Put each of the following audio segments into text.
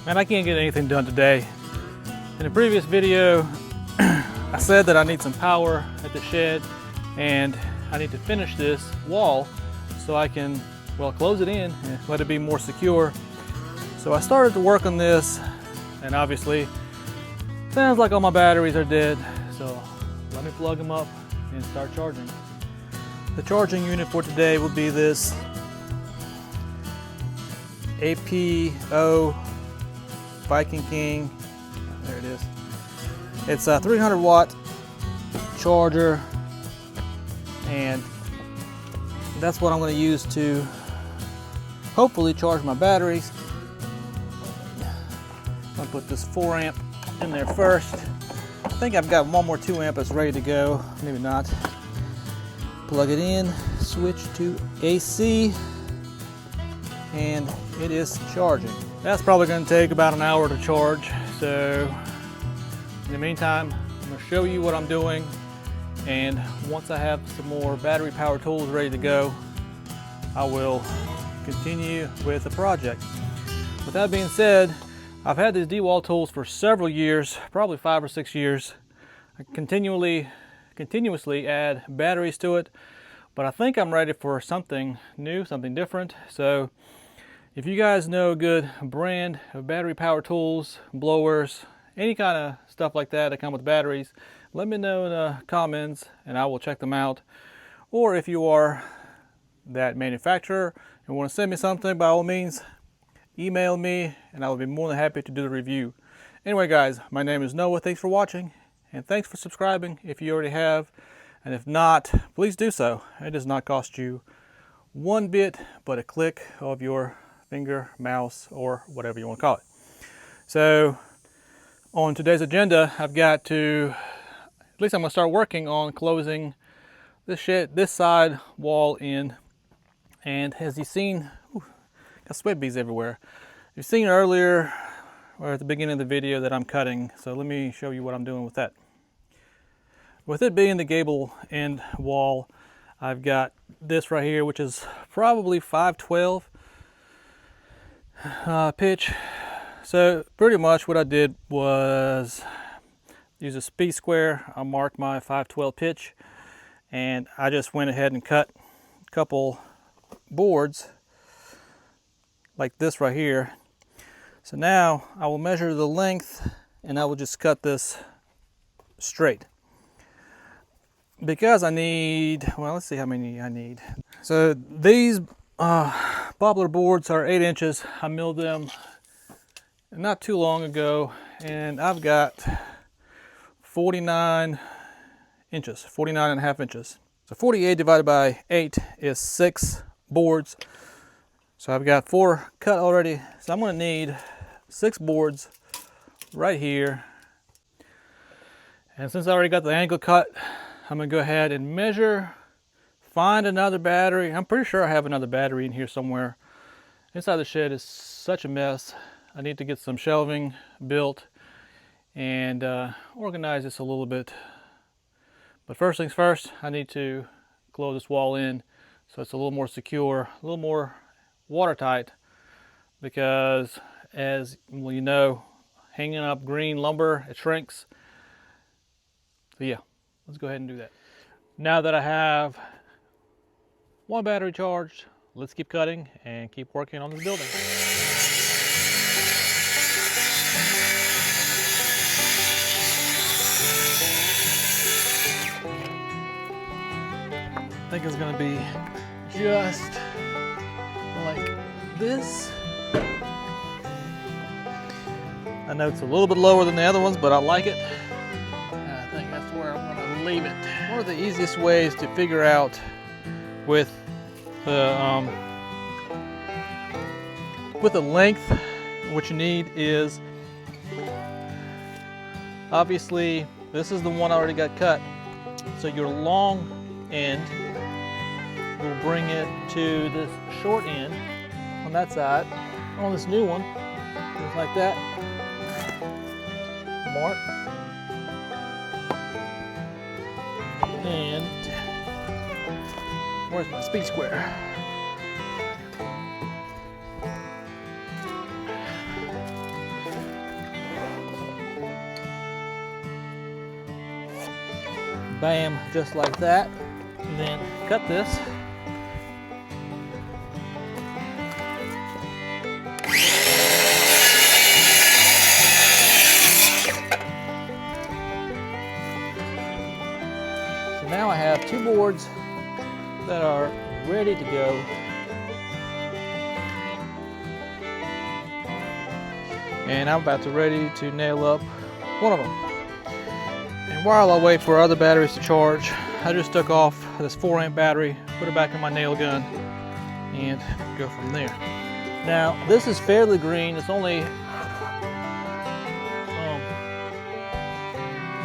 Man, I can't get anything done today. In the previous video, I said that I need some power at the shed and I need to finish this wall so I can, well, close it in and let it be more secure. So I started to work on this, and obviously, sounds like all my batteries are dead. So let me plug them up and start charging. The charging unit for today will be this APO Viking King. There it is. It's a 300 watt charger, and that's what I'm going to use to hopefully charge my batteries. I'm going to put this 4 amp in there first. I think I've got one more 2 amp that's ready to go. Maybe not. Plug it in, switch to AC, and it is charging. That's probably going to take about an hour to charge. So in the meantime, I'm going to show you what I'm doing, and once I have some more battery power tools ready to go, I will continue with the project. With that being said, I've had these DeWalt tools for several years, probably 5 or 6 years. I continuously add batteries to it, but I think I'm ready for something new, something different. So if you guys know a good brand of battery power tools, blowers, any kind of stuff like that that come with batteries, let me know in the comments and I will check them out. Or if you are that manufacturer and want to send me something, by all means, email me and I will be more than happy to do the review. Anyway guys, my name is Noah. Thanks for watching, and thanks for subscribing if you already have. And if not, please do so. It does not cost you one bit but a click of your finger, mouse, or whatever you want to call it. So on today's agenda, I've got to, at least I'm going to start working on closing this side wall in. And as you've seen, got sweat beads everywhere. You've seen earlier, or at the beginning of the video, that I'm cutting. So let me show you what I'm doing with that. With it being the gable end wall, I've got this right here, which is probably 512 pitch. So pretty much what I did was use a speed square. I marked my 512 pitch, and I just went ahead and cut a couple boards like this right here. So now I will measure the length and I will just cut this straight. Because I need, well, let's see how many I need. So these poplar boards are 8 inches. I milled them not too long ago, and I've got 49 inches, 49 and a half inches. So 48 divided by 8 is 6 boards. So I've got 4 cut already. So I'm going to need 6 boards right here. And since I already got the angle cut, I'm going to go ahead and measure, find another battery. I'm pretty sure I have another battery in here somewhere. Inside the shed is such a mess. I need to get some shelving built and organize this a little bit. But first things first, I need to close this wall in so it's a little more secure, a little more watertight, because as well, you know, hanging up green lumber, it shrinks. So yeah, let's go ahead and do that. Now that I have one battery charged, let's keep cutting and keep working on this building. I think it's going to be just like this. I know it's a little bit lower than the other ones, but I like it. I think that's where I'm going to leave it. One of the easiest ways to figure out with the length, what you need is, obviously this is the one I already got cut. So your long end will bring it to this short end on that side. On this new one, just like that. Mark. And where's my speed square? Bam, just like that. And then cut this. So now I have 2 boards that are ready to go. And I'm about to ready to nail up one of them. And while I wait for other batteries to charge, I just took off this 4-amp battery, put it back in my nail gun, and go from there. Now, this is fairly green. It's only,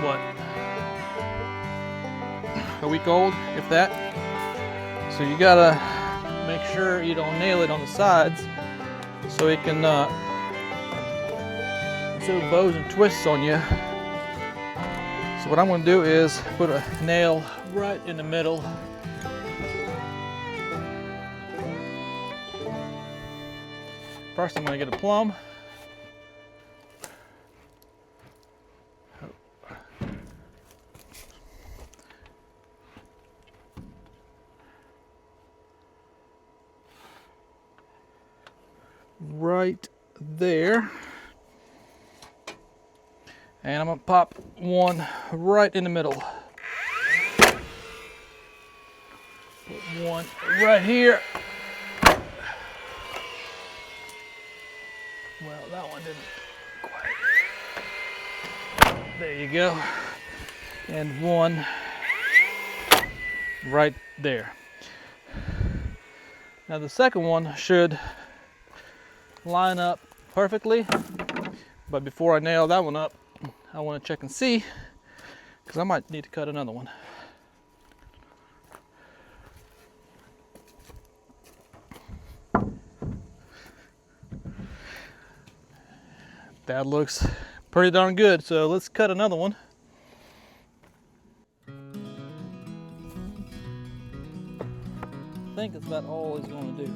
what, a week old, if that. So you gotta make sure you don't nail it on the sides so it can so it bows and twists on you. So what I'm going to do is put a nail right in the middle. First I'm going to get a plumb. Right there. And I'm going to pop one right in the middle. Put one right here. Well, that one didn't quite. There you go. And one right there. Now the second one should line up perfectly, but before I nail that one up, I want to check and see, because I might need to cut another one. That looks pretty darn good, so let's cut another one. I think that's about all he's going to do.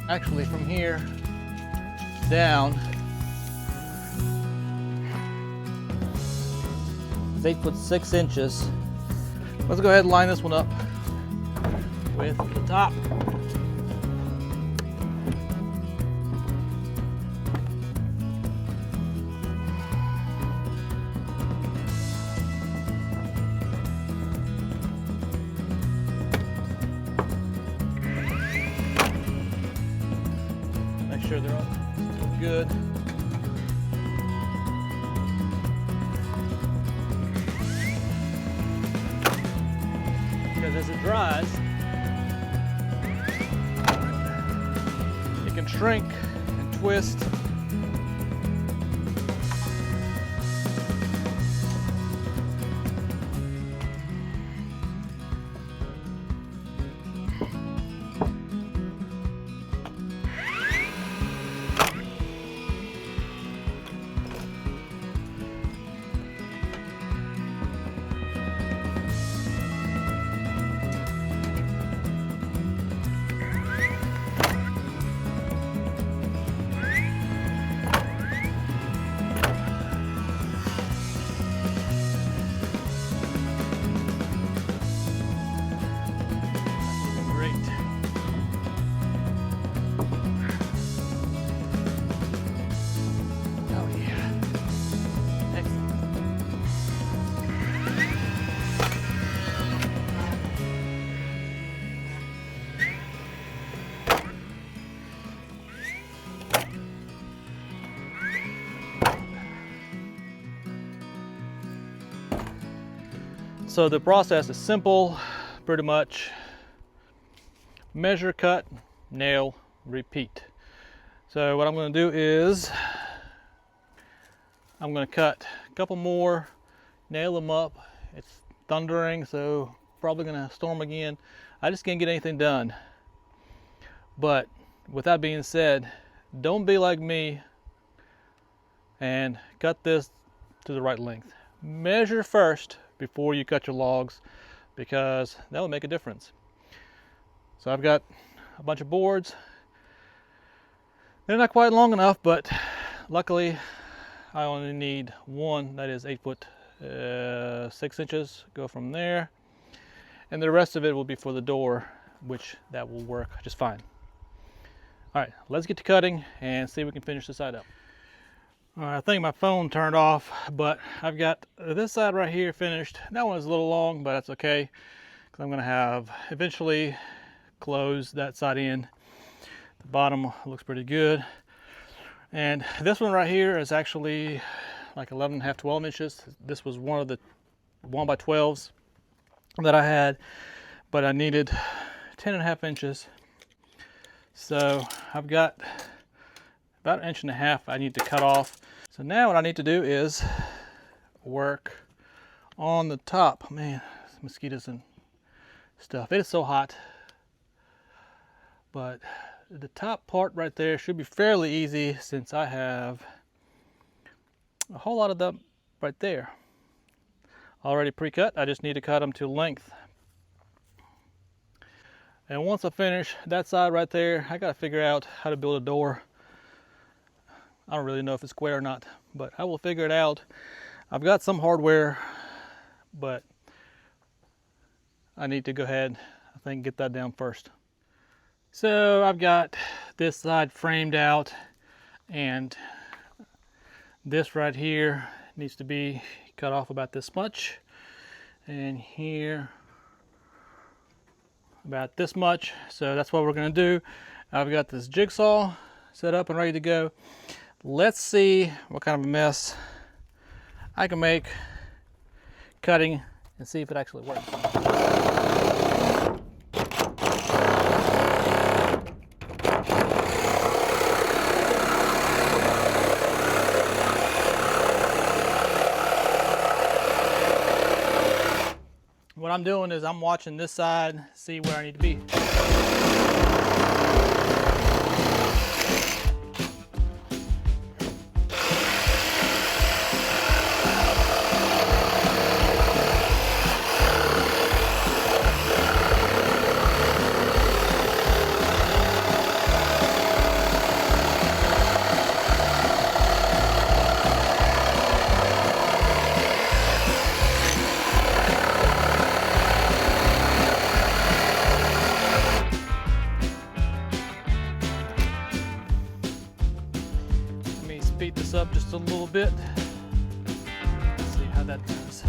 Actually, from here down, it's 8 foot 6 inches. Let's go ahead and line this one up with the top. Sure they're all good. Because as it dries, it can shrink and twist. So the process is simple, pretty much. Measure, cut, nail, repeat. So what I'm going to do is I'm going to cut a couple more, nail them up. It's thundering, so probably going to storm again. I just can't get anything done. But with that being said, don't be like me and cut this to the right length. Measure first before you cut your logs, because that will make a difference. So I've got a bunch of boards. They're not quite long enough, but luckily I only need one that is 8 foot 6 inches. Go from there, and the rest of it will be for the door, which that will work just fine. All right, let's get to cutting and see if we can finish this side up. All right, I think my phone turned off, but I've got this side right here finished. That one is a little long, but that's okay, because I'm gonna have eventually close that side in. The bottom looks pretty good. And this one right here is actually like 11.5, 12 inches. This was one of the 1x12s that I had, but I needed 10.5 inches. So I've got about 1.5 inches I need to cut off. So now what I need to do is work on the top. Man, mosquitoes and stuff. It is so hot. But the top part right there should be fairly easy, since I have a whole lot of them right there already pre-cut. I just need to cut them to length. And once I finish that side right there, I gotta figure out how to build a door. I don't really know if it's square or not, but I will figure it out. I've got some hardware, but I need to go ahead, I think, get that down first. So I've got this side framed out, and this right here needs to be cut off about this much, and here about this much. So that's what we're going to do. I've got this jigsaw set up and ready to go. Let's see what kind of a mess I can make cutting and see if it actually works. What I'm doing is I'm watching this side, see where I need to be. Speed this up just a little bit. Let's see how that goes.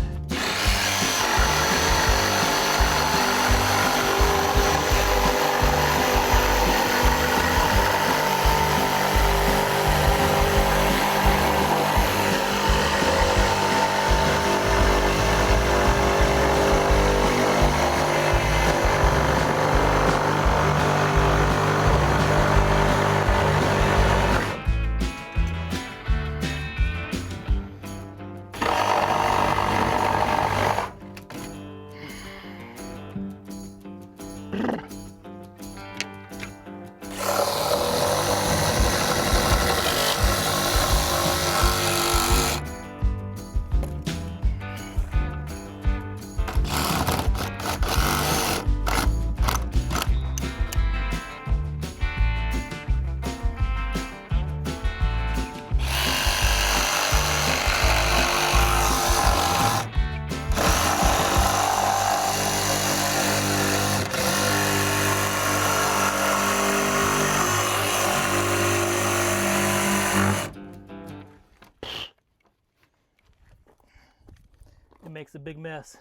It makes a big mess.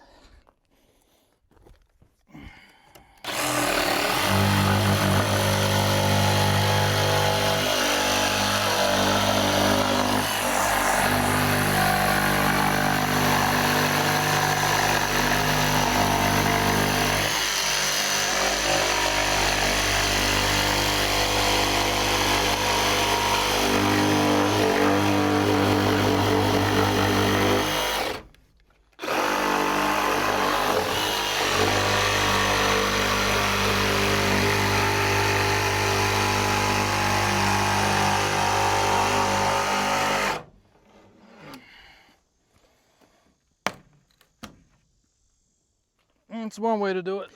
That's one way to do it.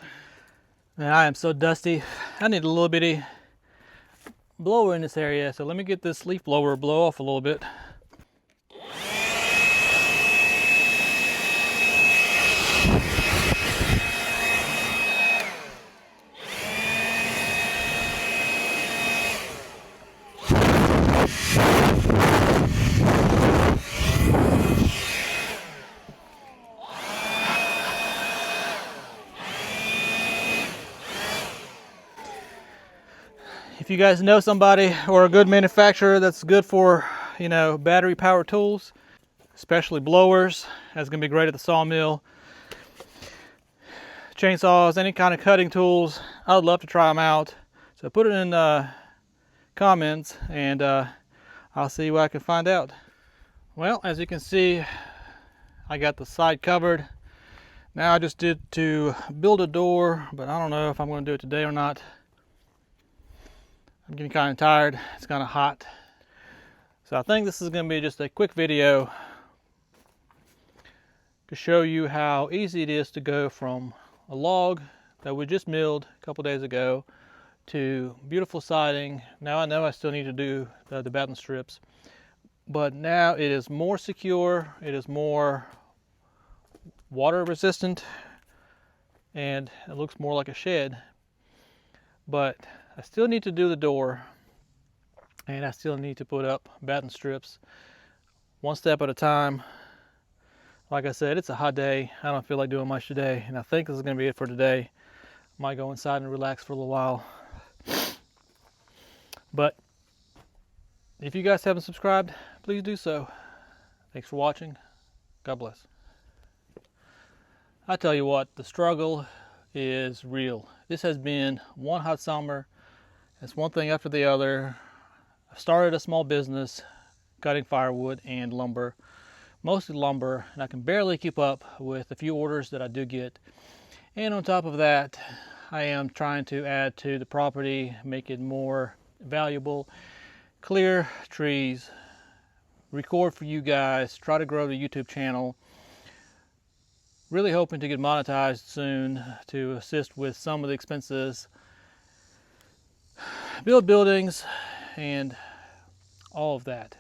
Man, I am so dusty. I need a little bitty blower in this area, so let me get this leaf blower blow off a little bit. If you guys know somebody or a good manufacturer that's good for, you know, battery powered tools, especially blowers, that's gonna be great at the sawmill. Chainsaws, any kind of cutting tools, I would love to try them out. So put it in comments and I'll see what I can find out. Well, as you can see, I got the side covered. Now I just did to build a door, but I don't know if I'm going to do it today or not. I'm getting kind of tired. It's kind of hot. So I think this is going to be just a quick video to show you how easy it is to go from a log that we just milled a couple days ago to beautiful siding. Now I know I still need to do the batten strips, but now it is more secure, it is more water resistant, and it looks more like a shed. But I still need to do the door, and I still need to put up batten strips one step at a time. Like I said, it's a hot day. I don't feel like doing much today, and I think this is going to be it for today. I might go inside and relax for a little while. But if you guys haven't subscribed, please do so. Thanks for watching. God bless. I tell you what, the struggle is real. This has been one hot summer. It's one thing after the other. I started a small business cutting firewood and lumber, mostly lumber, and I can barely keep up with the few orders that I do get. And on top of that, I am trying to add to the property, make it more valuable, clear trees, record for you guys, try to grow the YouTube channel. Really hoping to get monetized soon to assist with some of the expenses, build buildings, and all of that.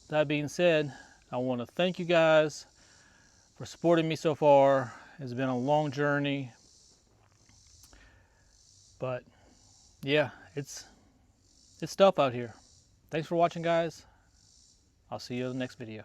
That being said, I want to thank you guys for supporting me so far. It's been a long journey, but yeah, it's tough out here. Thanks for watching, guys. I'll see you in the next video.